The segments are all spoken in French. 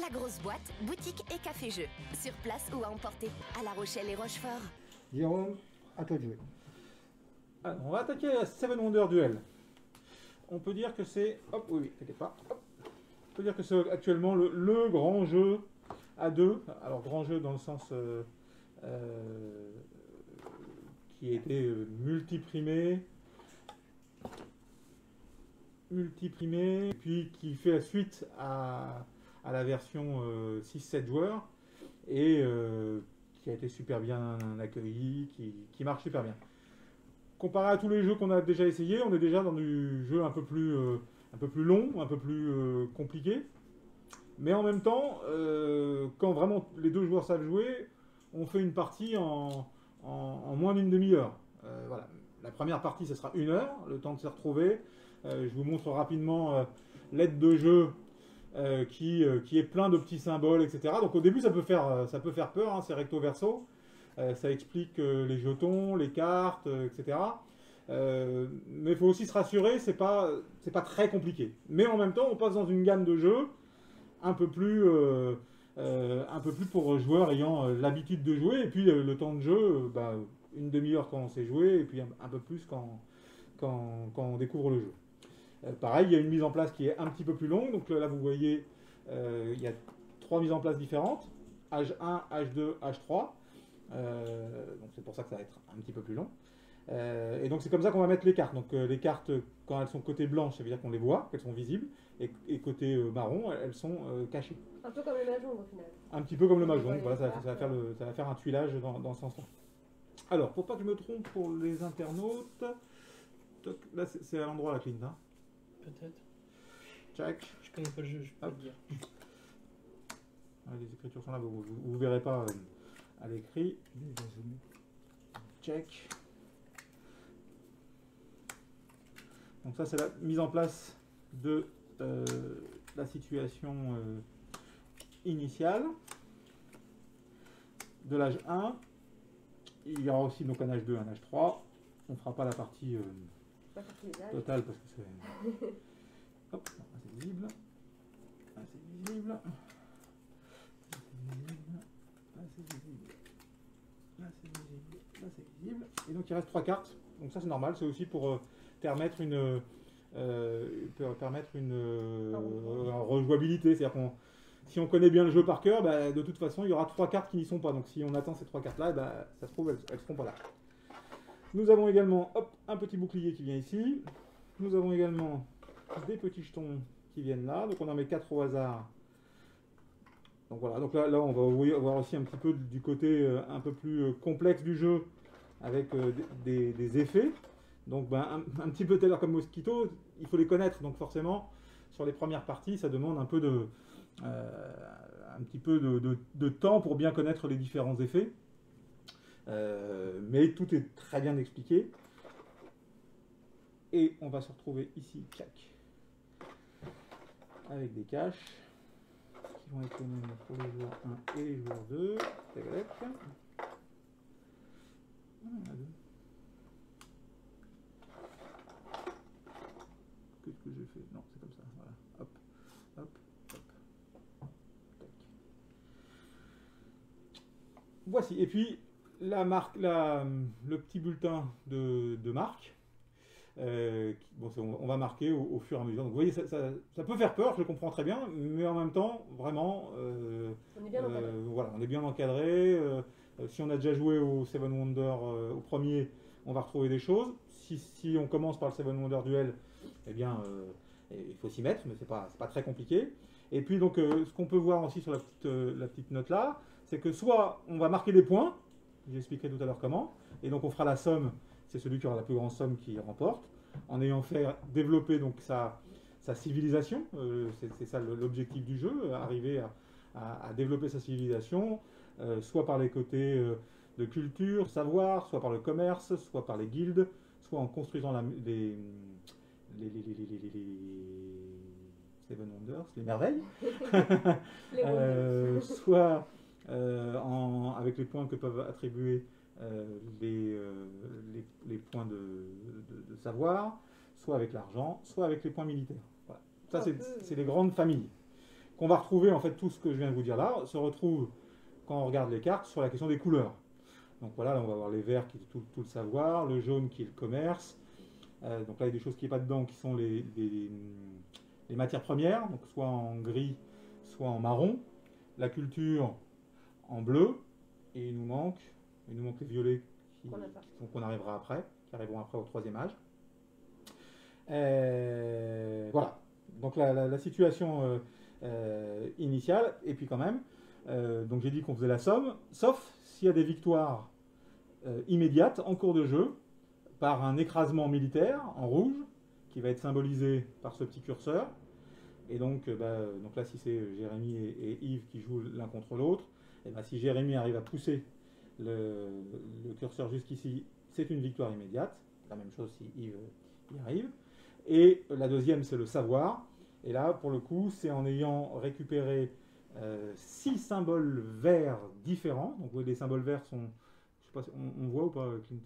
La grosse boîte, boutique et café-jeu. Sur place ou à emporter, à La Rochelle et Rochefort. Jérôme, à toi de jouer. Alors, on va attaquer la Seven Wonder Duel. On peut dire que c'est... Hop, oui, t'inquiète pas. Hop. On peut dire que c'est actuellement le grand jeu à deux. Alors, grand jeu dans le sens qui a été multiprimé, et puis qui fait la suite à la version 6-7 joueurs, et qui a été super bien accueilli, qui marche super bien. Comparé à tous les jeux qu'on a déjà essayés, on est déjà dans du jeu un peu plus long, un peu plus compliqué. Mais en même temps, quand vraiment les deux joueurs savent jouer, on fait une partie en moins d'une demi-heure. Voilà. La première partie, ce sera 1 heure, le temps de se retrouver. Je vous montre rapidement l'aide de jeu qui est plein de petits symboles, etc. Donc au début, ça peut faire peur, hein, c'est recto verso. Ça explique les jetons, les cartes, etc. Mais il faut aussi se rassurer, c'est pas très compliqué. Mais en même temps, on passe dans une gamme de jeux un peu plus pour joueurs ayant l'habitude de jouer. Et puis le temps de jeu, une demi-heure quand on sait jouer, et puis un peu plus quand on découvre le jeu. Pareil, il y a une mise en place qui est un petit peu plus longue. Donc là, vous voyez, il y a 3 mises en place différentes. H1, H2, H3. Donc c'est pour ça que ça va être un petit peu plus long. Et donc c'est comme ça qu'on va mettre les cartes. Donc les cartes, quand elles sont côté blanche, ça veut dire qu'on les voit, qu'elles sont visibles. Et côté marron, elles sont cachées. Un peu comme le mahjong au final. Un petit peu comme le mahjong. Voilà, ça va faire un tuilage dans ce sens-là. Alors, pour pas que je me trompe pour les internautes, là c'est à l'endroit la Clint, hein. Peut-être. Check. Je connais pas le jeu, je peux pas te dire. Les écritures sont là, vous verrez pas à l'écrit. Check. Donc ça c'est la mise en place de la situation initiale de l'âge 1. Il y aura aussi donc un âge 2, un âge 3. On ne fera pas la partie totale parce que c'est... Hop, c'est visible. Là c'est visible. Là c'est visible. Là c'est visible. Là c'est visible. Et donc il reste 3 cartes. Donc ça c'est normal, c'est aussi pour permettre une rejouabilité. C'est-à-dire qu'on, si on connaît bien le jeu par cœur, de toute façon il y aura 3 cartes qui n'y sont pas. Donc si on attend ces 3 cartes-là, ça se trouve elles ne seront pas là. Nous avons également un petit bouclier qui vient ici. Nous avons également des petits jetons qui viennent là. Donc on en met 4 au hasard. Donc voilà, donc là on va voir aussi un petit peu du côté un peu plus complexe du jeu avec des effets. Donc un petit peu tout à l'heure comme Mosquito, il faut les connaître. Donc forcément, sur les premières parties, ça demande un peu un petit peu de temps pour bien connaître les différents effets. Mais tout est très bien expliqué. Et on va se retrouver ici, clac, avec des caches qui vont être les mêmes pour les joueurs 1 et les joueurs 2. Qu'est-ce que j'ai fait? Non, c'est comme ça. Voilà. Hop, hop, hop. Tac. Voici. Et puis la marque, le petit bulletin de marque. On va marquer au fur et à mesure. Donc vous voyez, ça peut faire peur, je le comprends très bien, mais en même temps, vraiment, on est bien encadré. Voilà, on est bien encadré. Si on a déjà joué au Seven Wonder au premier, on va retrouver des choses. Si on commence par le Seven Wonder Duel, eh bien, il faut s'y mettre, mais c'est pas très compliqué. Et puis donc, ce qu'on peut voir aussi sur la petite note là, c'est que soit on va marquer des points, j'expliquerai tout à l'heure comment, et donc on fera la somme. C'est celui qui aura la plus grande somme qui remporte, en ayant fait développer donc sa civilisation. C'est ça l'objectif du jeu, arriver à développer sa civilisation, soit par les côtés de culture, savoir, soit par le commerce, soit par les guildes, soit en construisant les Seven Wonders, les merveilles, soit avec les points que peuvent attribuer les points de savoir, soit avec l'argent, soit avec les points militaires. Voilà. Ça, c'est les grandes familles. qu'on va retrouver, en fait, tout ce que je viens de vous dire là, se retrouve quand on regarde les cartes sur la question des couleurs. Donc voilà, là, on va voir les verts qui est tout le savoir, le jaune qui est le commerce. Donc là, il y a des choses qui n'est pas dedans, qui sont les matières premières, donc soit en gris, soit en marron. La culture en bleu, et il nous manque les violets qu'on arrivera après, qui arriveront après au troisième âge. Voilà, donc la situation initiale, et puis quand même, donc j'ai dit qu'on faisait la somme, sauf s'il y a des victoires immédiates en cours de jeu, par un écrasement militaire en rouge, qui va être symbolisé par ce petit curseur. Et donc là, si c'est Jérémy et Yves qui jouent l'un contre l'autre, et ben, si Jérémy arrive à pousser le curseur jusqu'ici, c'est une victoire immédiate. La même chose si Yves y arrive. Et la deuxième, c'est le savoir. Et là, pour le coup, c'est en ayant récupéré 6 symboles verts différents. Donc les symboles verts sont... Je sais pas si on voit ou pas, Clint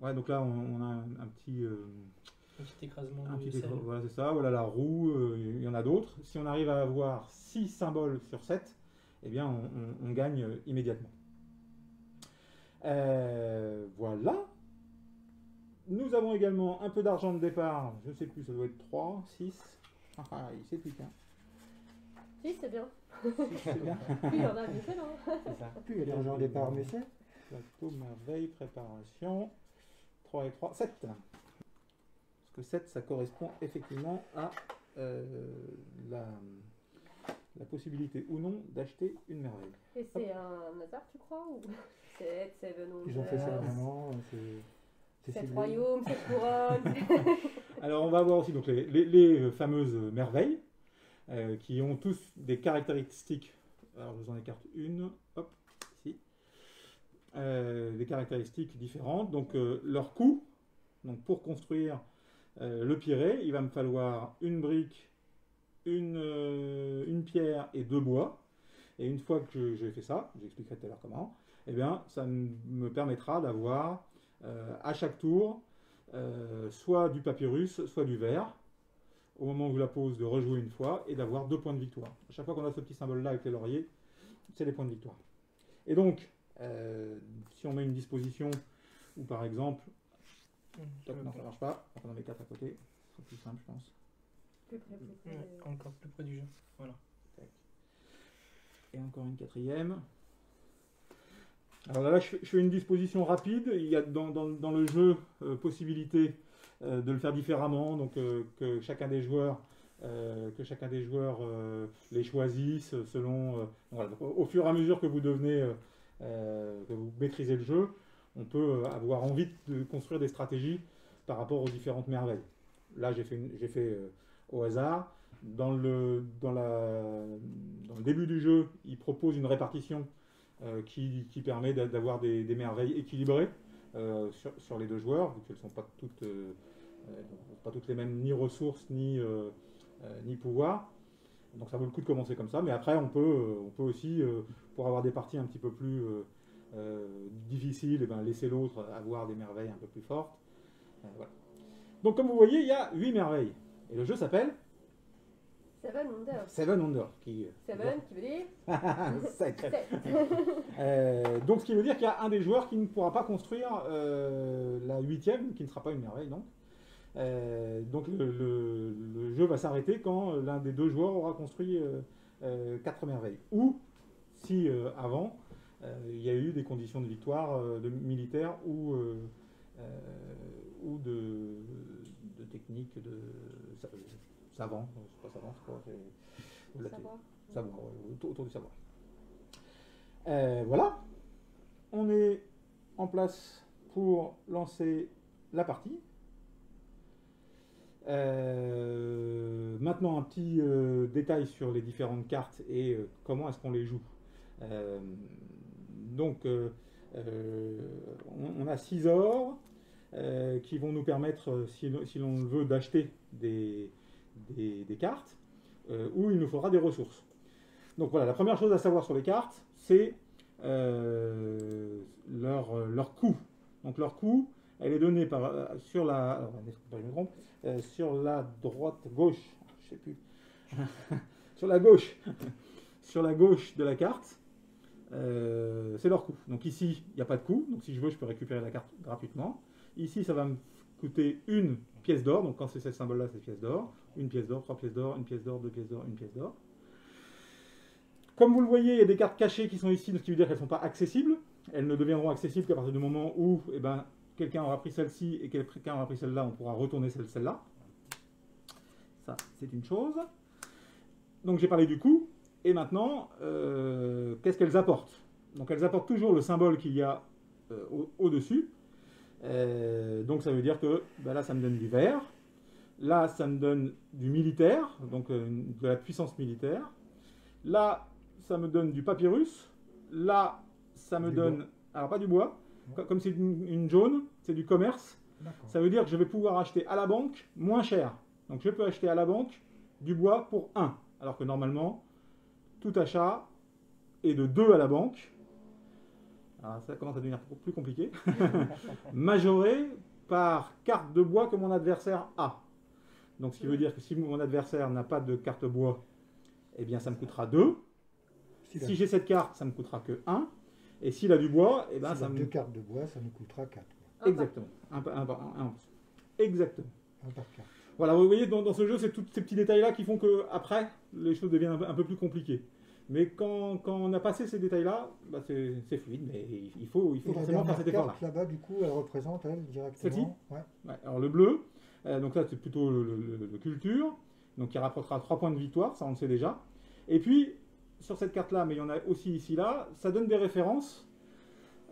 Ouais, donc là, on a un petit... un petit écrasement un de petit sel. voilà, c'est ça. Voilà la roue, il y en a d'autres. Si on arrive à avoir 6 symboles sur 7, eh bien, on gagne immédiatement. Voilà. Nous avons également un peu d'argent de départ. Je ne sais plus, ça doit être 3, 6. Ah, il sait plus qu'un. Si, c'est bien. 6, c'est bien. Puis il y en a, mais c'est non. C'est ça. Puis il y a l'argent au départ, mais c'est. Plateau, merveille, préparation. 3 et 3, 7. Parce que 7, ça correspond effectivement à la possibilité ou non d'acheter une merveille. Et c'est un hasard, tu crois, ou 7, 7 Ils ont fait ça vraiment. C'est 7 ciblé. royaumes, 7 couronnes. Alors on va voir aussi donc, les fameuses merveilles qui ont tous des caractéristiques. Alors je vous en écarte une, hop, ici. Des caractéristiques différentes. Donc leur coût, donc pour construire le Pirée, il va me falloir une brique, une pierre et 2 bois. Et une fois que j'ai fait ça, j'expliquerai tout à l'heure comment, eh bien ça me permettra d'avoir à chaque tour soit du papyrus, soit du verre, au moment où je la pose, de rejouer une fois et d'avoir 2 points de victoire. À chaque fois qu'on a ce petit symbole là avec les lauriers, c'est des points de victoire. Et donc, si on met une disposition où par exemple, non ça marche pas, on en met 4 à côté, c'est plus simple je pense. Plus près, plus près. Encore plus près du jeu. Voilà. Et encore une 4e. Alors là, je fais une disposition rapide. Il y a dans le jeu possibilité de le faire différemment, donc que chacun des joueurs les choisisse selon. Voilà. Donc, au fur et à mesure que vous devenez, que vous maîtrisez le jeu, on peut avoir envie de construire des stratégies par rapport aux différentes merveilles. Là, j'ai fait au hasard. Dans le début du jeu, il propose une répartition qui permet d'avoir des merveilles équilibrées sur les 2 joueurs, vu qu'elles ne sont pas toutes les mêmes, ni ressources, ni pouvoir. Donc ça vaut le coup de commencer comme ça, mais après on peut aussi, pour avoir des parties un petit peu plus difficiles, eh ben, laisser l'autre avoir des merveilles un peu plus fortes. Voilà. Donc comme vous voyez, il y a 8 merveilles. Et le jeu s'appelle Seven Wonders. Seven Wonders. Seven, qui veut dire 7. 7. Donc ce qui veut dire qu'il y a un des joueurs qui ne pourra pas construire la 8e, qui ne sera pas une merveille donc. Donc le jeu va s'arrêter quand l'un des 2 joueurs aura construit 4 merveilles. Ou si avant il y a eu des conditions de victoire de militaires ou de technique de savant, c'est pas savant, c'est quoi, savoir, autour du savoir. Voilà, on est en place pour lancer la partie. Maintenant, un petit détail sur les différentes cartes et comment est-ce qu'on les joue. Donc, on a 6 ors qui vont nous permettre, si l'on le veut, d'acheter des cartes, où il nous faudra des ressources. Donc voilà, la première chose à savoir sur les cartes, c'est leur coût. Donc leur coût, elle est donnée sur la droite, gauche, je sais plus, sur la gauche, sur la gauche de la carte, c'est leur coût. Donc ici, il n'y a pas de coût. Donc si je veux, je peux récupérer la carte gratuitement. Ici, ça va me coûter une pièce d'or. Donc quand c'est ce symbole-là, c'est pièce d'or. Une pièce d'or, 3 pièces d'or, une pièce d'or, 2 pièces d'or, une pièce d'or. Comme vous le voyez, il y a des cartes cachées qui sont ici, ce qui veut dire qu'elles ne sont pas accessibles. Elles ne deviendront accessibles qu'à partir du moment où eh ben, quelqu'un aura pris celle-ci et quelqu'un aura pris celle-là, on pourra retourner celle-là. Ça, c'est une chose. Donc j'ai parlé du coût. Et maintenant, qu'est-ce qu'elles apportent? Donc elles apportent toujours le symbole qu'il y a au-dessus. Donc ça veut dire que ben là, ça me donne du vert. Là, ça me donne du militaire, donc de la puissance militaire. Là, ça me donne du papyrus. Là, ça me donne... bois. Alors, pas du bois. Comme c'est une jaune, c'est du commerce. Ça veut dire que je vais pouvoir acheter à la banque moins cher. Donc, je peux acheter à la banque du bois pour 1. Alors que normalement, tout achat est de 2 à la banque. Alors, ça commence à devenir plus compliqué. Majoré par carte de bois que mon adversaire a. Donc, ce qui veut dire que si mon adversaire n'a pas de carte bois, eh bien, ça me coûtera 2. Si j'ai cette carte, ça me coûtera que 1. Et s'il a du bois, eh ben, ça me... 2 cartes de bois, ça nous coûtera 4. Exactement. Exactement. Un par carte. Voilà, vous voyez, dans ce jeu, c'est tous ces petits détails-là qui font que après, les choses deviennent un peu plus compliquées. Mais quand on a passé ces détails-là, bah, c'est fluide, mais il faut forcément faire cet effort-là. Là-bas, du coup, elle représente, elle, directement. Celle-ci ouais. Alors le bleu, donc là, c'est plutôt le culture, donc qui rapportera 3 points de victoire, ça on le sait déjà. Et puis, sur cette carte-là, mais il y en a aussi ici, là, ça donne des références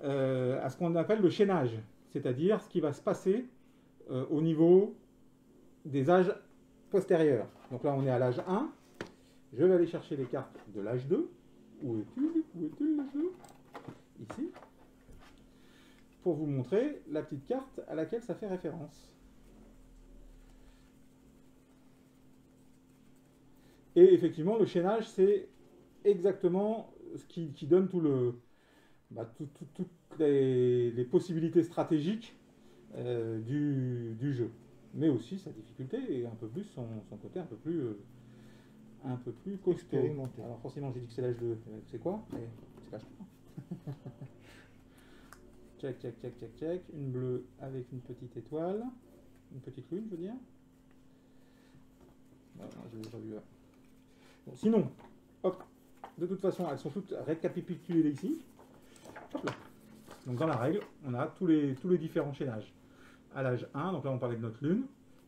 à ce qu'on appelle le chaînage, c'est-à-dire ce qui va se passer au niveau des âges postérieurs. Donc là, on est à l'âge 1. Je vais aller chercher les cartes de l'âge 2. Où est-il l'âge 2? Ici. Pour vous montrer la petite carte à laquelle ça fait référence. Et effectivement, le chaînage, c'est exactement ce qui donne tout le, toutes les possibilités stratégiques du jeu. Mais aussi sa difficulté et un peu plus son côté un peu plus costaud. Alors forcément, j'ai dit que c'est l'âge de... C'est quoi? C'est l'âge 3. Check. Une bleue avec une petite étoile. Une petite lune, je veux dire. Non, je l'ai déjà vu là. Bon, sinon, hop, de toute façon, elles sont toutes récapitulées ici. Hop là. Donc dans la règle, on a tous les différents chaînages. À l'âge 1, donc là on parlait de notre lune,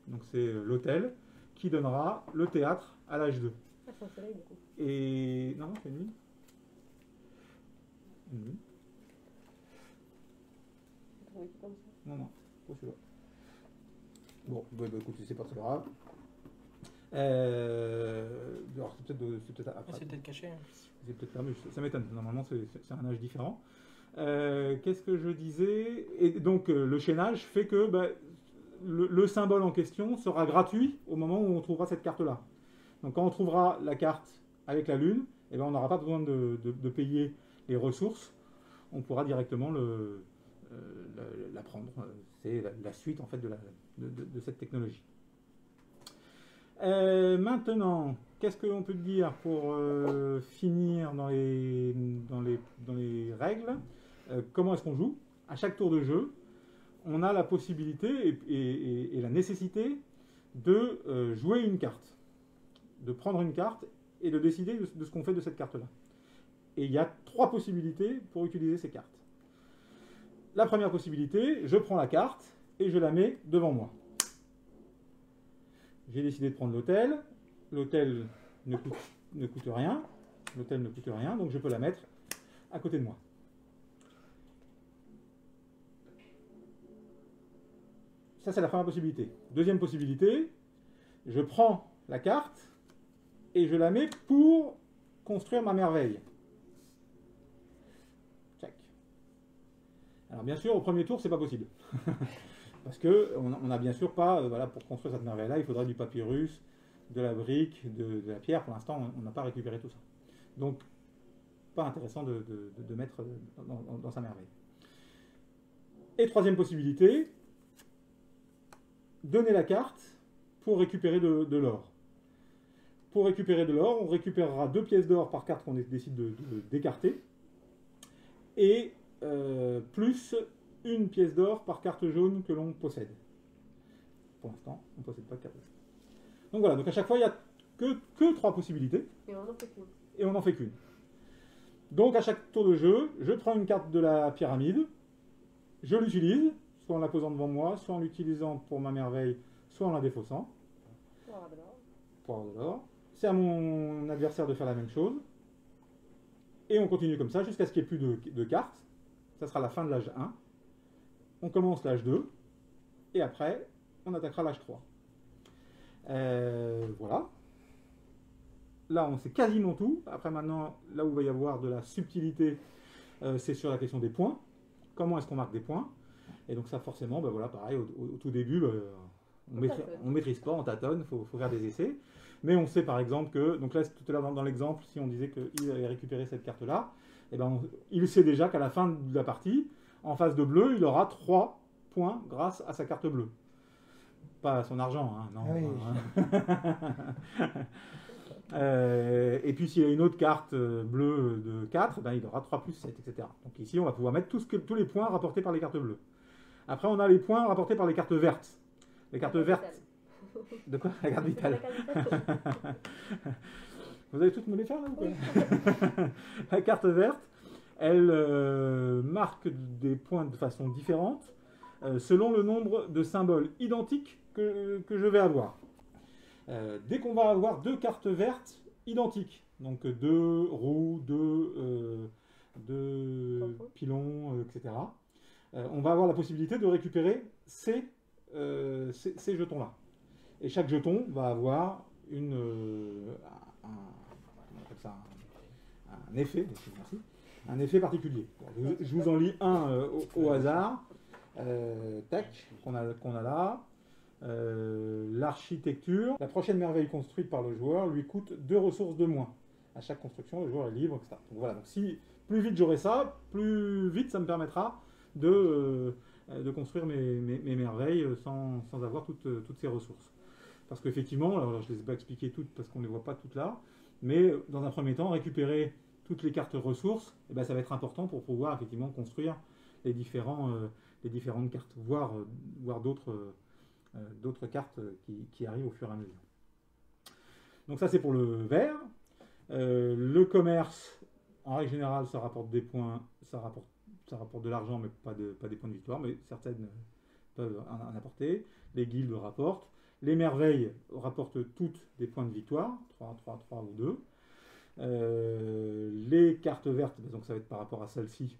donc c'est l'hôtel, qui donnera le théâtre à l'âge 2. Ah, c'est un soleil du coup. Et... Non, c'est une lune. Une lune. Oui, comme ça. Non, pas celui-là. Bon, écoutez, c'est pas très grave. Alors c'est peut-être après. C'est peut-être caché. Hein. C'est peut-être là, mais ça m'étonne. Normalement, c'est un âge différent. Qu'est-ce que je disais? Et donc, le chaînage fait que le symbole en question sera gratuit au moment où on trouvera cette carte-là. Donc, quand on trouvera la carte avec la lune, eh ben, on n'aura pas besoin de payer les ressources. On pourra directement la prendre. C'est la suite, en fait, de cette technologie. Maintenant, qu'est-ce qu'on peut dire pour finir dans les règles? Comment est-ce qu'on joue? À chaque tour de jeu, on a la possibilité et la nécessité de jouer une carte, de prendre une carte et de décider de ce qu'on fait de cette carte-là. Et il y a 3 possibilités pour utiliser ces cartes. La première possibilité, je prends la carte et je la mets devant moi. J'ai décidé de prendre l'hôtel. L'hôtel ne coûte rien. L'hôtel ne coûte rien, donc je peux la mettre à côté de moi. Ça, c'est la première possibilité. Deuxième possibilité, je prends la carte et je la mets pour construire ma merveille. Check. Alors bien sûr, au premier tour, c'est pas possible. Parce qu'on n'a bien sûr pas, voilà, pour construire cette merveille-là, il faudrait du papyrus, de la brique, de la pierre. Pour l'instant, on n'a pas récupéré tout ça. Donc, pas intéressant de mettre dans sa merveille. Et troisième possibilité, donner la carte pour récupérer de l'or. pour récupérer de l'or, on récupérera 2 pièces d'or par carte qu'on décide d'écarter, et plus une pièce d'or par carte jaune que l'on possède. Pour l'instant, on ne possède pas de carte jaune. Donc voilà, donc à chaque fois, il n'y a que 3 possibilités, Et on en fait qu'une. et on n'en fait qu'une. Donc à chaque tour de jeu, je prends une carte de la pyramide, je l'utilise, soit en la posant devant moi, soit en l'utilisant pour ma merveille, soit en la défaussant, Pour avoir de l'or. pour avoir de l'or. C'est à mon adversaire de faire la même chose. Et on continue comme ça jusqu'à ce qu'il n'y ait plus de cartes. Ça sera la fin de l'âge 1. On commence l'âge 2. Et après, on attaquera l'âge 3. Voilà. Là, on sait quasiment tout. Après, maintenant, là où il va y avoir de la subtilité, c'est sur la question des points. Comment est-ce qu'on marque des points? Et donc ça, forcément, ben voilà, pareil, au tout début, on maîtrise pas, on tâtonne, il faut faire des essais. Mais on sait par exemple que, donc là, tout à l'heure dans l'exemple, si on disait qu'il avait récupéré cette carte-là, eh ben il sait déjà qu'à la fin de la partie, en face de bleu, il aura 3 points grâce à sa carte bleue. Pas à son argent, hein, non. Ah oui. Et puis s'il y a une autre carte bleue de 4, ben, il aura 3 plus 7, etc. Donc ici, on va pouvoir mettre tous les points rapportés par les cartes bleues. Après, on a les points rapportés par les cartes vertes. Les cartes vertes... De quoi? La carte vitale. Vous allez toutes me les faire là ou pas? La carte verte, elle marque des points de façon différente selon le nombre de symboles identiques que je vais avoir. Dès qu'on va avoir 2 cartes vertes identiques, donc 2 roues, 2 pilons, etc., on va avoir la possibilité de récupérer ces jetons-là. Et chaque jeton va avoir un effet, merci, un effet particulier. Je vous en lis un au hasard. Tac, qu'on a là. L'architecture. La prochaine merveille construite par le joueur lui coûte 2 ressources de moins. À chaque construction, le joueur est libre, etc. Donc voilà, donc si plus vite j'aurai ça, plus vite ça me permettra de construire mes merveilles sans avoir toutes ces ressources. Parce qu'effectivement, alors je ne les ai pas expliquées toutes parce qu'on ne les voit pas toutes là, mais dans un premier temps, récupérer toutes les cartes ressources, eh ben, ça va être important pour pouvoir effectivement construire les différentes cartes, voire d'autres cartes qui arrivent au fur et à mesure. Donc ça c'est pour le vert. Le commerce, en règle générale, ça rapporte des points, ça rapporte de l'argent, mais pas des points de victoire, mais certaines peuvent en apporter. Les guildes rapportent. Les merveilles rapportent toutes des points de victoire, 3 ou 2. Les cartes vertes, donc ça va être par rapport à celles-ci,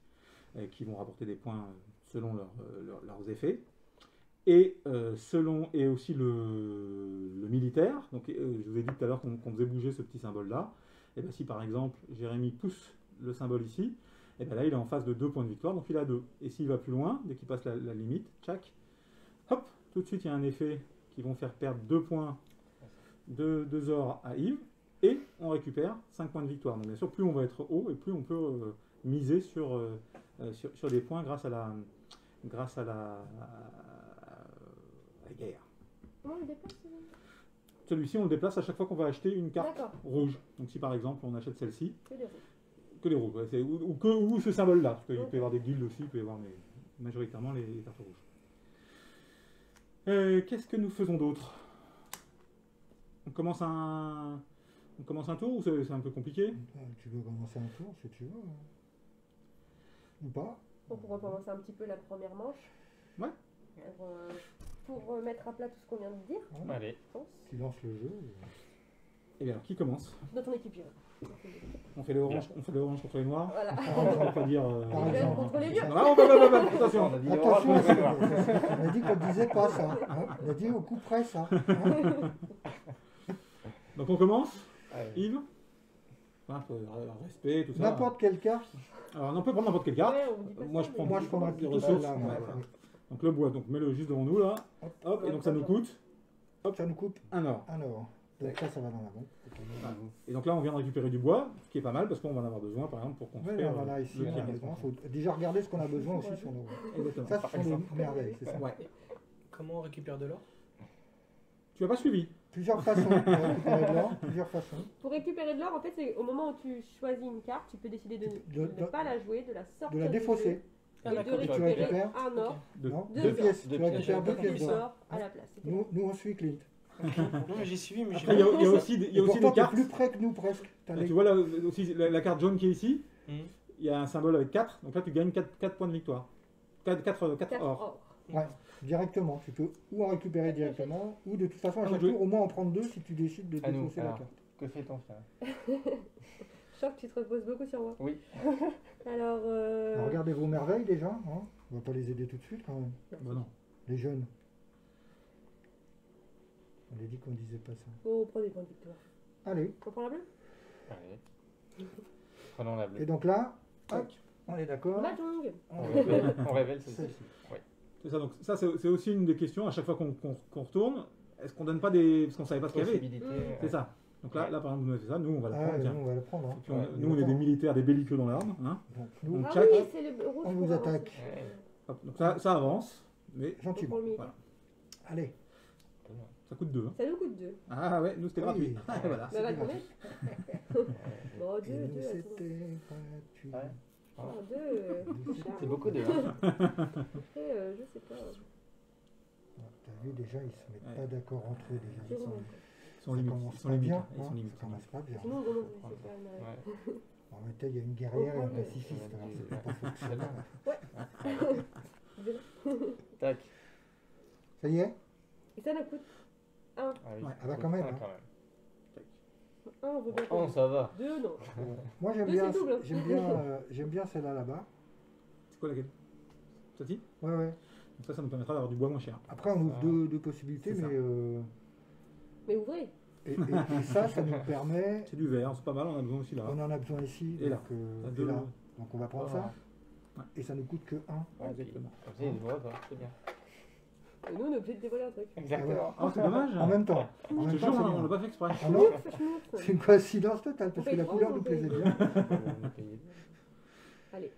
qui vont rapporter des points selon leurs effets. Et aussi le militaire. Donc, je vous ai dit tout à l'heure qu'on faisait bouger ce petit symbole-là. Et bien, si par exemple Jérémy pousse le symbole ici, et bien là il est en face de 2 points de victoire, donc il a 2. Et s'il va plus loin, dès qu'il passe la limite, tchac, hop, tout de suite il y a un effet qui vont faire perdre 2 points de or à Yves, et on récupère 5 points de victoire. Donc bien sûr, plus on va être haut, et plus on peut miser sur des points grâce à la guerre. Comment on le déplace? Celui-ci, on le déplace à chaque fois qu'on va acheter une carte rouge. Donc si par exemple on achète celle-ci, Que des rouges. que les rouges, ouais, ou ce symbole-là, parce qu'il peut y avoir des guildes aussi, il peut y avoir majoritairement les cartes rouges. Qu'est-ce que nous faisons d'autre? On commence un tour ou c'est un peu compliqué? Tu veux commencer un tour si tu veux. Ou pas? On pourrait commencer un petit peu la première manche. Ouais. Pour mettre à plat tout ce qu'on vient de dire. Ouais. Allez. Je pense. Tu lances le jeu. Et bien alors, qui commence? Dans ton équipe, Jérôme. On fait les oranges contre les noirs? Voilà. On va pas dire... Par Les exemple. jeunes contre les vieux. Non, attention. On a dit Attention, orange, on a dit qu'on ne disait pas ça. Hein. On a dit au coup près ça. Hein. Donc on commence, Allez. Yves. Respect, tout ça. N'importe quelle carte. Alors on peut prendre n'importe quelle carte. Ouais, on dit pas Moi ça, je mais- prends, Moi, je prends des plutôt ressources. celle-là, moi. Ouais, voilà. Donc le bois, donc mets-le juste devant nous là. Hop, et donc ça nous coûte Ça nous coûte 1 or. un or. Donc ça va dans la banque. Et donc là on vient de récupérer du bois, ce qui est pas mal parce qu'on va en avoir besoin par exemple pour Ouais, construire voilà, ici, le on a tir. besoin. Faut déjà regarder ce qu'on a besoin aussi sur nos. Exactement. Ça, ce sont des merveilles, c'est ça. Ouais. Comment on récupère de l'or? Tu n'as pas suivi. Plusieurs façons de récupérer de l'or, plusieurs façons. Pour récupérer de l'or, en fait, c'est au moment où tu choisis une carte, tu peux décider de ne pas la jouer, de la sortir. De la du défausser. jeu Ah, et de d'accord. tu récupérer récupères un or. Non, Deux deux or. pièces. Deux Tu pièces. récupères deux pièces d'or. d'or à la place. C'était Nous, on suit Clint. Non, mais j'ai suivi, mais Après, il y a aussi, il y a Et aussi pourtant, des t'es cartes. plus près que nous presque. T'as Ah, les- tu vois là aussi la carte jaune qui est ici, Mhm. il y a un symbole avec 4, donc là tu gagnes 4 points de victoire. 4 4 or. or. Ouais, directement. Tu peux ou en récupérer directement, ou de toute façon, à Ah, chaque je- tour, au moins en prendre deux si tu décides de À nous, défausser la alors. carte. Que fait ton frère? Je sens que tu te reposes beaucoup sur moi. Oui. Alors, Alors, regardez vos merveilles déjà. Hein. On va pas les aider tout de suite quand même. Bah non. Les jeunes. On a dit qu'on disait pas ça. oh, prends des points de victoire. Allez. On prend la bleue Allez. Prenons la Et bleue. donc là, hop, on est d'accord. Mahjong. On révèle celle-ci. Celle-ci. C'est ça, donc ça c'est aussi une des questions à chaque fois qu'on retourne. Est-ce qu'on donne pas des. Parce qu'on savait pas ce qu'il y avait. Possibilité. C'est ça. Donc là, par exemple, vous avez fait ça, nous on va la Ah, prendre. ouais, tiens. nous, on va le prendre. Hein. Et puis, Ouais, nous on est des militaires, des belliqueux dans l'arme. Hein. Donc, nous, Donc, Ah chaque- oui, c'est le rouge. on pour vous avancer. attaque. Ouais. Hop, donc ça avance, mais On Gentiment. prend le militaire. Voilà. Allez. ça coûte 2. Ça nous coûte 2. Ah ouais, nous c'était Oui. gratuit. Ah, voilà. Bah, va c'est combien Bon, 2, Et nous, 2, c'était gratuit. Ouais. Oh, 2. C'est beaucoup de. Hein. Après, je sais pas. T'as vu déjà, ils se mettent Ouais. pas d'accord entre eux déjà. Zéro. Ils sont Ça limites. commence Ils sont pas limites. bien. hein, Ils hein, sont limites. Ça commence pas bien. Sinon, on commence à se faire une Ouais. En même temps, il y a une guerrière et un Oh, ouais. pacifiste. Alors, c'est pas C'est fonctionnel. Tac. Ça y est. Et ça nous coûte 1. Ah oui. Ouais. Ah bah quand même. Ah, Hein. quand même. 1, on veut bien. Oh, ça va. 2, non. Moi, j'aime Deux, bien, c'est double. j'aime bien celle-là là-bas. C'est quoi laquelle? Celle-ci? Ouais, ouais. Donc ça nous permettra d'avoir du bois moins cher. Après, on ouvre Ah. deux possibilités, C'est ça. mais Mais ouvrez. et ça nous permet. C'est du verre, c'est pas mal, on a besoin aussi là. On en a besoin ici. Et là. Donc, Ça, et deux- là. Donc on va prendre ça. Ouais. Et ça nous coûte que 1. Ouais, Exactement. Comme ça, il voit pas. C'est bien. Et nous, on est obligé de dévoiler un truc. Exactement. Oh, c'est dommage. En même temps. En Je même te temps, jure, c'est on bien. l'a pas fait exprès. Ah non, Schmouf. c'est une coïncidence totale parce On que la paye couleur trop, nous on plaisait paye bien. On est payé. Allez,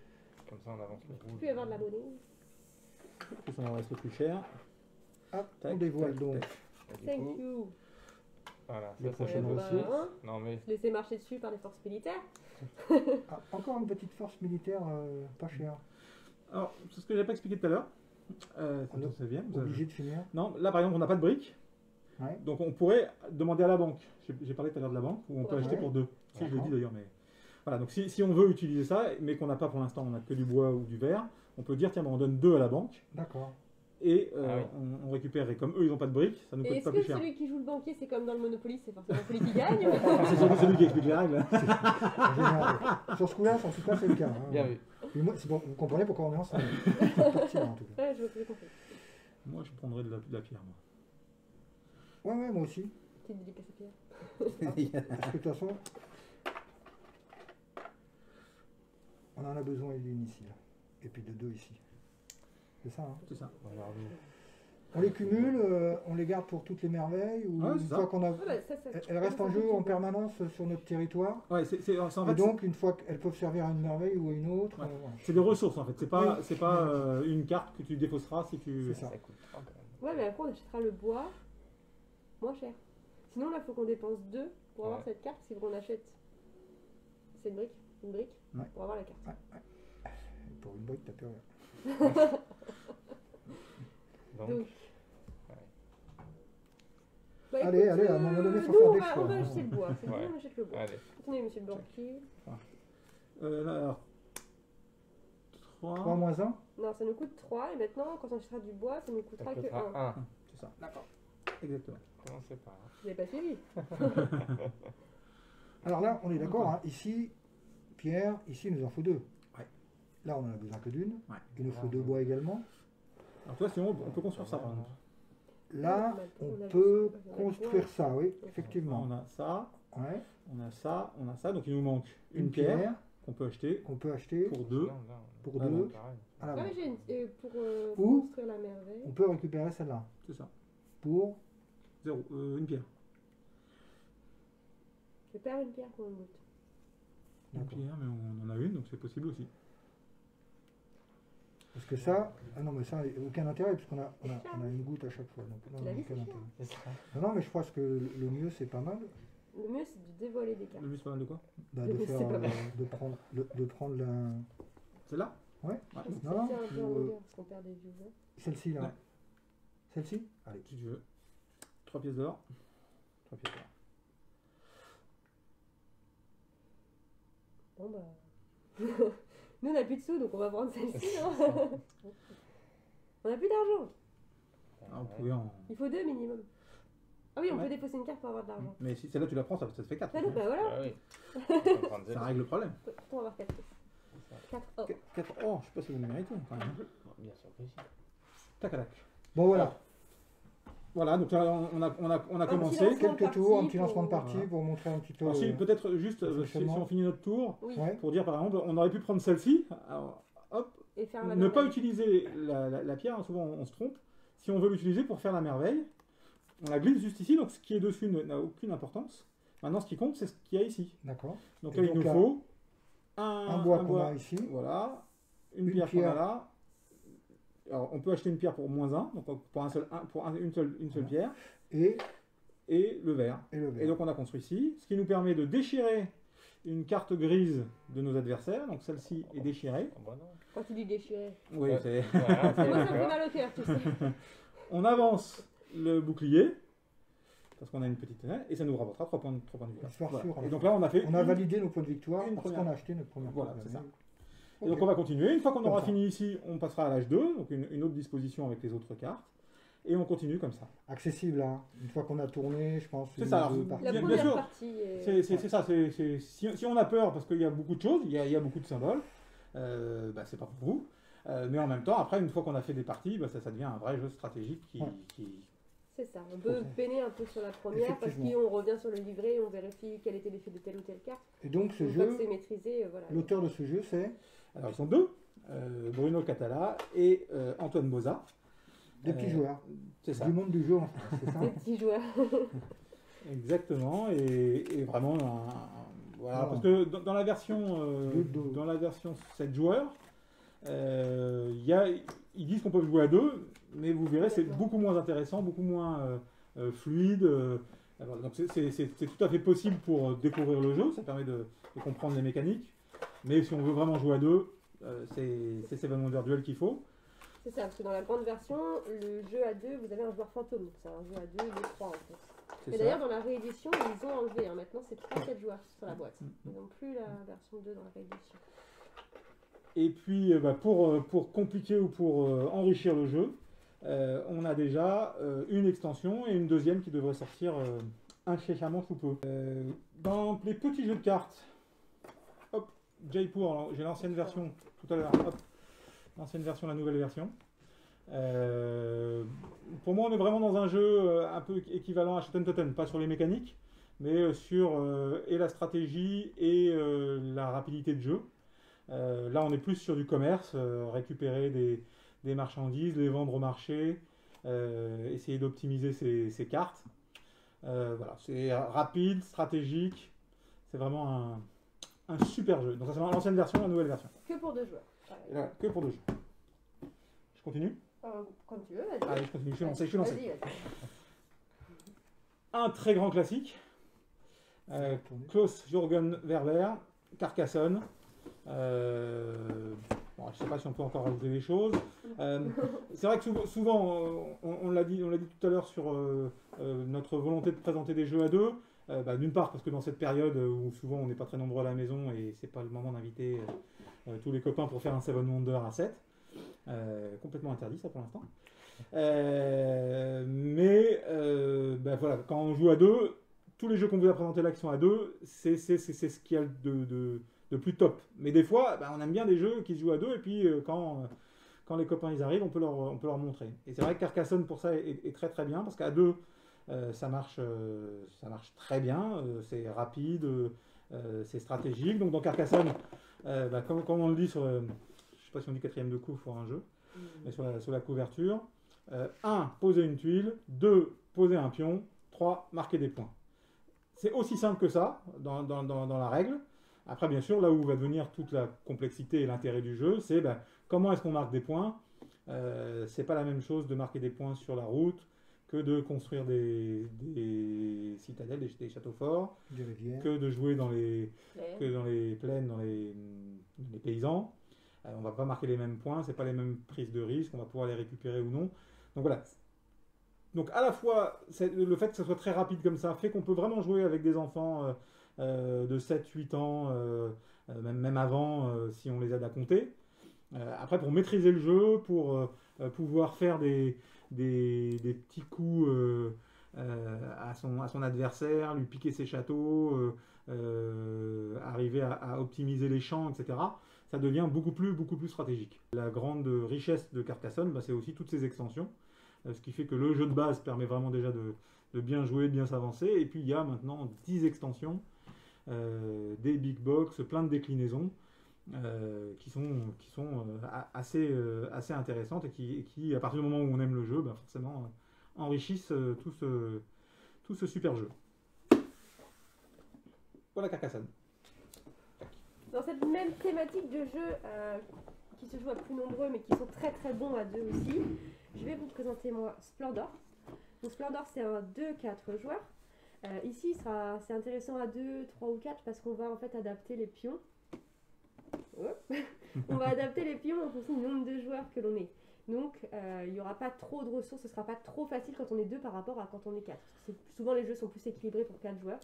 Comme ça, on avance le il rouge. peut y avoir de la monnaie. En plus, on en reste le plus cher. Hop, on Tac, dévoile tac, donc. tac. Et du Thank coup, you. voilà. Le Ça, prochain c'est Prochaine aussi. ressource. Hein, Non, mais. se laisser marcher dessus par les forces militaires. Ah, encore une petite force militaire pas chère. Alors, c'est ce que j'avais pas expliqué tout à l'heure. On est Ça vient. Obligé de finir. Non, là par exemple, on n'a pas de briques. Ouais. Donc on pourrait demander à la banque. J'ai parlé tout à l'heure de la banque, où on peut Ouais. acheter pour 2. Si, je l'ai D'accord. dit d'ailleurs, mais. Voilà, donc si on veut utiliser ça, mais qu'on n'a pas pour l'instant, on n'a que du bois ou du verre, on peut dire tiens, ben, on donne 2 à la banque D'accord. et Ah oui. on récupère. Et comme eux, ils n'ont pas de briques, ça nous Et coûte est-ce pas que plus cher. celui qui joue le banquier, c'est comme dans le Monopoly, c'est forcément celui qui gagne C'est surtout celui qui explique les règles. En général, sur ce coup-là, en tout cas, c'est le cas. Hein. Bien vu. Et moi, c'est bon, vous comprenez pourquoi on est ensemble. C'est pertinent, en tout cas. Ouais, j'ai compris. Moi, je prendrais de la pierre, moi. Ouais, moi aussi. Petite dédicace à Pierre. Parce que de toute façon, on en a besoin d'une ici. Là. Et puis de 2 ici. C'est ça, hein. C'est ça. Alors, nous. On les cumule, on les garde pour toutes les merveilles ou Ouais, une c'est fois ça. qu'on a... Ouais, bah, ça, Elles restent en jeu en permanence sur notre territoire. Ouais, c'est en Et fait, donc, une fois qu'elles peuvent servir à une merveille ou à une autre, Ouais. voilà. c'est des ressources en fait. C'est pas, Oui. c'est pas une carte que tu défausseras si tu. C'est ça. Ça coûte pas quand même. Ouais, mais après, on achètera le bois moins cher. Sinon, là, il faut qu'on dépense 2 pour avoir Ouais. cette carte. Si on achète cette brique, une brique, Ouais. pour avoir la carte. Et pour une brique, t'as plus rien. Donc, Donc, bah, Allez, écoute, allez, à un moment donné, faut nous, faire on des va, choix, on va hein. acheter le bois. C'est Ouais. bon, on achète le bois. allez. Attendez, monsieur le banquier. Là, alors. 3 3. moins 1. Non, ça nous coûte 3. Et maintenant, quand on achètera du bois, ça nous Ça coûtera que coûtera 1. 1. C'est ça. D'accord. Exactement. Commencez par. Vous n'avez pas suivi. Alors là, on est d'accord, hein. Ici, pierre, ici, il nous en faut 2. Ouais. Là, on en a besoin que d'une. Ouais. Il nous faut 2 bois également. Alors toi, sinon, on peut construire ça par exemple. Là, On on a peut juste- on a construire ça, oui, On effectivement. a ça, Ouais. on a ça, on a ça. Donc il nous manque Une une pierre pierre qu'on peut acheter qu'on peut acheter pour 2. pour Ah, 2 Pareil. à la Ah, banque. mais j'ai une. Pour Ou- construire la merveille. On peut récupérer celle-là C'est ça. pour 0. Une pierre. Je perds une pierre pour une goutte. Une D'accord. pierre, mais on en a une, donc c'est possible aussi. Parce Parce que ça, ah non, mais ça, aucun intérêt, puisqu'on a, on a une goutte à chaque fois. Donc, non, Tu l'as vu, aucun c'est intérêt. C'est ça. Non, mais je pense que le mieux, c'est pas mal Le mieux, c'est de dévoiler des cartes. Le but, c'est pas mal de quoi? bah, Le de, mieux, faire, c'est pas mal. de prendre la. Celle-là? Ouais, Est-ce que non, ça non, tient un peu en ou, longueur, parce qu'on perd des viewers. celle-ci, là. Ouais. Celle-ci? Allez. Si tu veux. 3 pièces d'or. 3 pièces d'or. Bon bah. Nous, on n'a plus de sous, donc on va prendre celle-ci. Hein. On n'a plus d'argent. Ah, vous pouvez en... Il faut 2 minimum. Ah oui, on Ouais. peut défausser une carte pour avoir de l'argent. Mais si celle-là tu la prends, ça te fait 4. Bah non, bah voilà. Ah oui. On peut prendre Ça zéro. règle le problème. On va avoir 4 4 or. 4 or, je sais pas si vous le méritez quand même. Bien sûr que si. Tac à tac. Bon, voilà. Voilà, donc là on a petit commencé. lancement. Quelques partie tours, un petit pour- lancement de partie Voilà. pour montrer un petit peu. Alors, si, peut-être juste, le si fonctionnement. on finit notre tour, Oui. Ouais. pour dire par exemple, on aurait pu prendre celle-ci, alors, hop, Et faire la ne pas merveille. utiliser la pierre, hein, souvent on se trompe. Si on veut l'utiliser pour faire la merveille, on la glisse juste ici, donc ce qui est dessus n'a aucune importance. Maintenant, ce qui compte, c'est ce qu'il y a ici. D'accord. Donc Et là, il donc nous là, faut Un bois qu'on a ici. voilà, une Une pierre qu'on a pierre. là. Alors, on peut acheter une pierre pour -1, donc pour une seule Voilà. pierre, Et le verre. le Et verre. donc on a construit ici, ce qui nous permet de déchirer une carte grise de nos adversaires. Donc celle-ci est déchirée. Ah bah non. Quand tu dis déchirer. Oui, Ouais. c'est... Voilà, Moi, ça me fait d'accord. mal au cœur, tu sais. On avance le bouclier, parce qu'on a une petite... Et ça nous rapportera 3 points de victoire. Histoire Voilà. sûre, Et hein. donc là, on a fait... On a une- validé nos points de victoire une parce première. qu'on a acheté notre première Voilà, carte. c'est ça. Ok. Et donc on va continuer. Une fois qu'on Comme aura ça. fini ici, on passera à l'âge 2, donc une autre disposition avec les autres cartes. Et on continue comme ça. Accessible, hein. Une fois qu'on a tourné, je pense. C'est une ça, ou deux alors, parties. La Bien première sûr. partie est... C'est ça, si on a peur parce qu'il y a beaucoup de choses, il y a beaucoup de symboles, bah, c'est pas pour vous. Mais en même temps, après, une fois qu'on a fait des parties, bah, ça devient un vrai jeu stratégique Ouais. C'est ça, on peut Ok. peiner un peu sur la première parce Effectivement. qu'on revient sur le livret et on vérifie quel était l'effet de telle ou telle carte. Et donc ce Une fois que jeu, c'est maîtrisé, voilà. l'auteur de ce jeu, c'est Alors ils sont deux, Bruno Catala et Antoine Boza. des petits joueurs. C'est ça, Du monde du jeu en France, c'est ça. Des petits joueurs. exactement, et vraiment, voilà, Ah. parce que dans la version, Deux. dans la version 7 joueurs, ils disent qu'on peut jouer à 2, mais vous verrez, c'est D'accord. beaucoup moins intéressant, beaucoup moins fluide. Alors, donc c'est tout à fait possible pour découvrir le jeu, ça permet de comprendre les mécaniques, mais si on veut vraiment jouer à 2, c'est Seven Wonder Duel qu'il faut. C'est ça, parce que dans la grande version, le jeu à 2, vous avez un joueur fantôme. Donc c'est un jeu à 2, il est 3 en fait. C'est Et ça. d'ailleurs, dans la réédition, ils ont enlevé. Hein. Maintenant, c'est 3-7 joueurs sur la boîte. Mm. Ils n'ont plus la version 2 dans la réédition. Et puis, bah, pour compliquer ou pour enrichir le jeu, on a déjà une extension et une deuxième qui devrait sortir incessamment sous peu. Dans les petits jeux de cartes, hop, Jaipur, alors, j'ai l'ancienne version tout à l'heure, hop, l'ancienne version, la nouvelle version. Pour moi, on est vraiment dans un jeu un peu équivalent à Shoten Totten, pas sur les mécaniques, mais sur et la stratégie et la rapidité de jeu. Là, on est plus sur du commerce, récupérer des marchandises, les vendre au marché, essayer d'optimiser ses cartes. Voilà, c'est rapide, stratégique, c'est vraiment un super jeu. Donc ça, c'est l'ancienne version, la nouvelle version. Que pour 2 joueurs. pareil. Et là, que pour 2 jeux. Je continue? Quand tu veux, vas-y. Allez, je continue, je suis lancé. Vas-y, vas-y. Un très grand classique, Klaus Jürgen Werber, Carcassonne. Bon, je ne sais pas si on peut encore rajouter des choses. C'est vrai que souvent, on l'a dit tout à l'heure sur notre volonté de présenter des jeux à 2. Bah, d'une part parce que dans cette période où souvent on n'est pas très nombreux à la maison et c'est pas le moment d'inviter tous les copains pour faire un Seven Wonder à 7. Complètement interdit ça pour l'instant. Bah, voilà, quand on joue à 2, tous les jeux qu'on vous a présentés là qui sont à 2, c'est ce qu'il y a de plus top. Mais des fois, bah, on aime bien des jeux qui se jouent à 2 et puis quand les copains ils arrivent, on peut leur montrer. Et c'est vrai que Carcassonne pour ça est très très bien parce qu'à 2, ça marche très bien, c'est rapide, c'est stratégique. Donc dans Carcassonne, bah, comme on le dit sur, je sais pas si on dit 4ème de coup pour un jeu, mais sur la couverture, 1, poser une tuile, 2, poser un pion, 3, marquer des points. C'est aussi simple que ça dans la règle. Après, bien sûr, là où va venir toute la complexité et l'intérêt du jeu, c'est comment est-ce qu'on marque des points. C'est pas la même chose de marquer des points sur la route que de construire des citadelles, des châteaux forts, Des rivières. que de jouer dans les Mais- plaines, dans les paysans. On va pas marquer les mêmes points, c'est pas les mêmes prises de risques, on va pouvoir les récupérer ou non. Donc voilà. Donc à la fois, le fait que ce soit très rapide comme ça fait qu'on peut vraiment jouer avec des enfants de 7-8 ans, même avant, si on les aide à compter. Après, pour maîtriser le jeu, pour pouvoir faire des petits coups à son adversaire, lui piquer ses châteaux, arriver à optimiser les champs, etc., ça devient beaucoup plus stratégique. La grande richesse de Carcassonne, c'est aussi toutes ces extensions, ce qui fait que le jeu de base permet vraiment déjà de bien jouer, de bien s'avancer, et puis il y a maintenant 10 extensions, des big box, plein de déclinaisons, qui sont assez intéressantes et qui, à partir du moment où on aime le jeu, forcément enrichissent tout ce super jeu. Voilà Carcassonne. Dans cette même thématique de jeux qui se jouent à plus nombreux mais qui sont très très bons à deux aussi, je vais vous présenter moi Splendor. Donc Splendor c'est un 2-4 joueurs. Ici c'est intéressant à 2, 3 ou 4 parce qu'on va en fait adapter les pions. On va adapter les pions en fonction du nombre de joueurs que l'on est. Donc il n'y aura pas trop de ressources, ce ne sera pas trop facile quand on est 2 par rapport à quand on est 4. Souvent les jeux sont plus équilibrés pour 4 joueurs.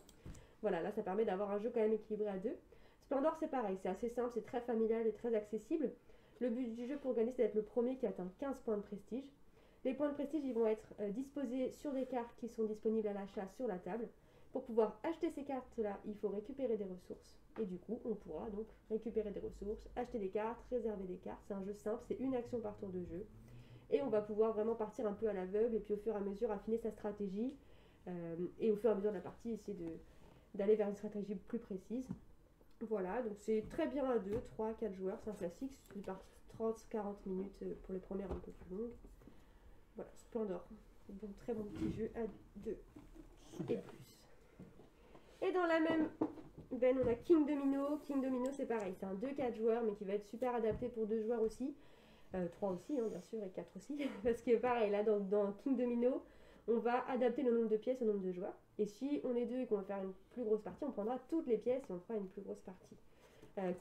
Voilà, là ça permet d'avoir un jeu quand même équilibré à 2. Splendor c'est pareil, c'est assez simple, c'est très familial et très accessible. Le but du jeu pour gagner c'est d'être le premier qui atteint 15 points de prestige. Les points de prestige ils vont être disposés sur des cartes qui sont disponibles à l'achat sur la table. Pour pouvoir acheter ces cartes là, il faut récupérer des ressources. Et du coup on pourra donc récupérer des ressources, acheter des cartes, réserver des cartes. C'est un jeu simple, c'est une action par tour de jeu. Et on va pouvoir vraiment partir un peu à l'aveugle et puis au fur et à mesure affiner sa stratégie. Et au fur et à mesure de la partie essayer d'aller vers une stratégie plus précise. Voilà, donc c'est très bien à 2, 3, 4 joueurs, c'est un classique, c'est une partie de 30-40 minutes pour les premières un peu plus longues. Voilà, Splendor, bon, très bon petit jeu à 2 et plus. Et dans la même veine, on a King Domino. King Domino c'est pareil, c'est un 2-4 joueurs mais qui va être super adapté pour 2 joueurs aussi. 3 aussi, hein, bien sûr, et 4 aussi. Parce que pareil, là dans King Domino, on va adapter le nombre de pièces au nombre de joueurs. Et si on est 2 et qu'on va faire une plus grosse partie, on prendra toutes les pièces et on fera une plus grosse partie.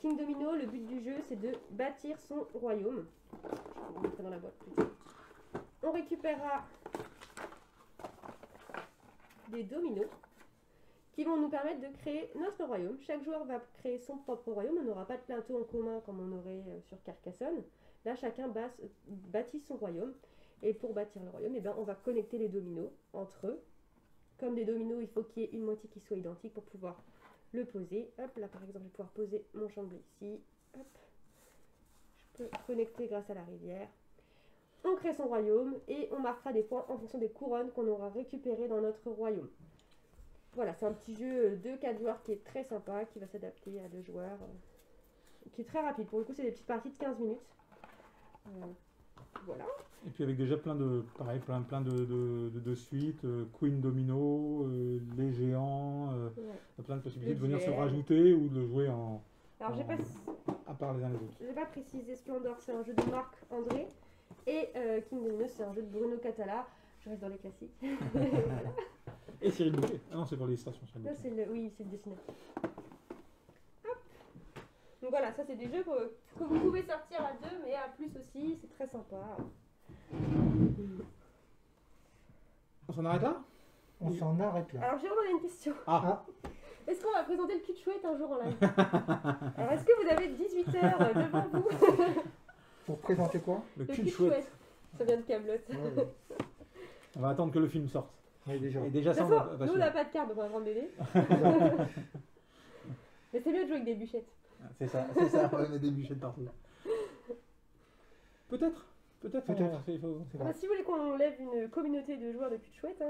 King Domino, le but du jeu, c'est de bâtir son royaume. Je vais vous montrer dans la boîte plutôt. On récupérera des dominos qui vont nous permettre de créer notre royaume. Chaque joueur va créer son propre royaume. On n'aura pas de plateau en commun comme on aurait sur Carcassonne. Là, chacun bâtit son royaume. Et pour bâtir le royaume, on va connecter les dominos entre eux. Comme des dominos, il faut qu'il y ait une moitié qui soit identique pour pouvoir le poser. Hop, là par exemple, je vais pouvoir poser mon champ de blé ici. Hop. Je peux connecter grâce à la rivière. On crée son royaume et on marquera des points en fonction des couronnes qu'on aura récupérées dans notre royaume. Voilà, c'est un petit jeu de 4 joueurs qui est très sympa, qui va s'adapter à 2 joueurs, qui est très rapide. Pour le coup, c'est des petites parties de 15 minutes. Voilà. Et puis avec déjà plein de suites, Queen Domino, les géants, Ouais. plein de possibilités Le de venir se duel. rajouter ou de jouer Alors, j'ai à part les uns les autres. pas précisé, Splendor, c'est un jeu de Marc André. Et King Domino, c'est un jeu de Bruno Catala. Je reste dans les classiques. Voilà. Et Cyril Bouquet. Ah non, c'est pour l'illustration. Cyril Là, Bouquet. oui, c'est le dessinateur. Hop. Donc voilà, ça c'est des jeux que vous pouvez sortir à 2, mais à plus aussi, c'est très sympa. On s'en arrête là? On s'en arrête là. Alors Jérôme, on a une question. Ah, Est-ce qu'on va présenter le cul de chouette un jour en live? Alors est-ce que vous avez 18 heures devant vous? Pour présenter quoi? le Le cul de chouette. Ça vient de Kaamelott. Ouais. On va attendre que le film sorte. Oui, déjà. Et déjà De ça, toute on façon, va nous on n'a pas de carte, donc on va prendre bébé. Mais c'est mieux de jouer avec des bûchettes. C'est ça, on a des bûchettes partout. Peut-être. Peut-être. Il faut- C'est Ah bah, vrai. si vous voulez qu'on lève une communauté de joueurs de cul de chouette,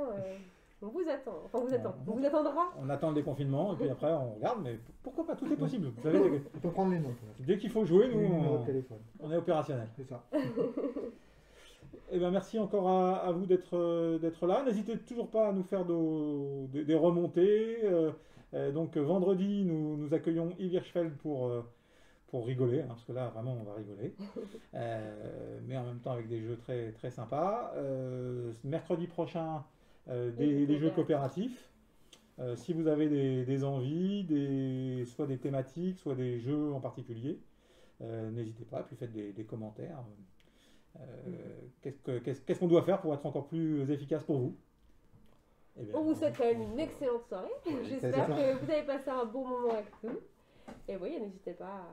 on vous attend. Enfin, on vous attend. On vous attendra. On attend le déconfinement et puis après on regarde, mais pourquoi pas, tout est possible. Vous savez, On peut prendre les noms. dès qu'il faut jouer, Les nous, numéros de téléphone. on est opérationnel. C'est ça. Eh bien, merci encore à vous d'être là. N'hésitez toujours pas à nous faire des remontées, Donc vendredi, nous accueillons Yves Hirschfeld pour rigoler, hein, parce que là, vraiment, on va rigoler. Mais en même temps, avec des jeux très, très sympas. Mercredi prochain, des jeux coopératifs. Si vous avez des envies, soit des thématiques, soit des jeux en particulier, n'hésitez pas, puis faites des commentaires. Qu'est-ce qu'on doit faire pour être encore plus efficace pour vous? Eh bien, On vous souhaite quand même une excellente soirée. J'espère que vous avez passé un bon moment avec nous. Et oui, n'hésitez pas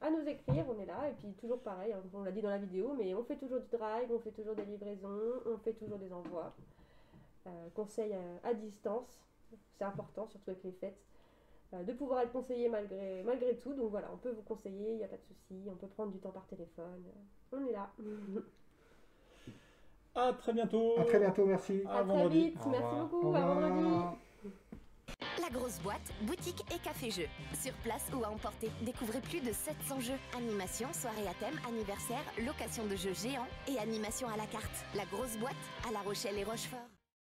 à nous écrire, on est là. Et puis toujours pareil, hein, on l'a dit dans la vidéo, mais on fait toujours du drive, on fait toujours des livraisons, on fait toujours des envois. Conseils à distance, c'est important, surtout avec les fêtes, de pouvoir être conseillé malgré tout. Donc voilà, on peut vous conseiller, il n'y a pas de souci, on peut prendre du temps par téléphone. On est là. à très bientôt. À très bientôt, merci. À très vendredi. vite, Au merci revoir. beaucoup, Au à revoir. vendredi. La grosse boîte, boutique et café-jeu. Sur place ou à emporter, découvrez plus de 700 jeux. Animation, soirée à thème, anniversaire, location de jeux géants et animation à la carte. La grosse boîte à La Rochelle et Rochefort.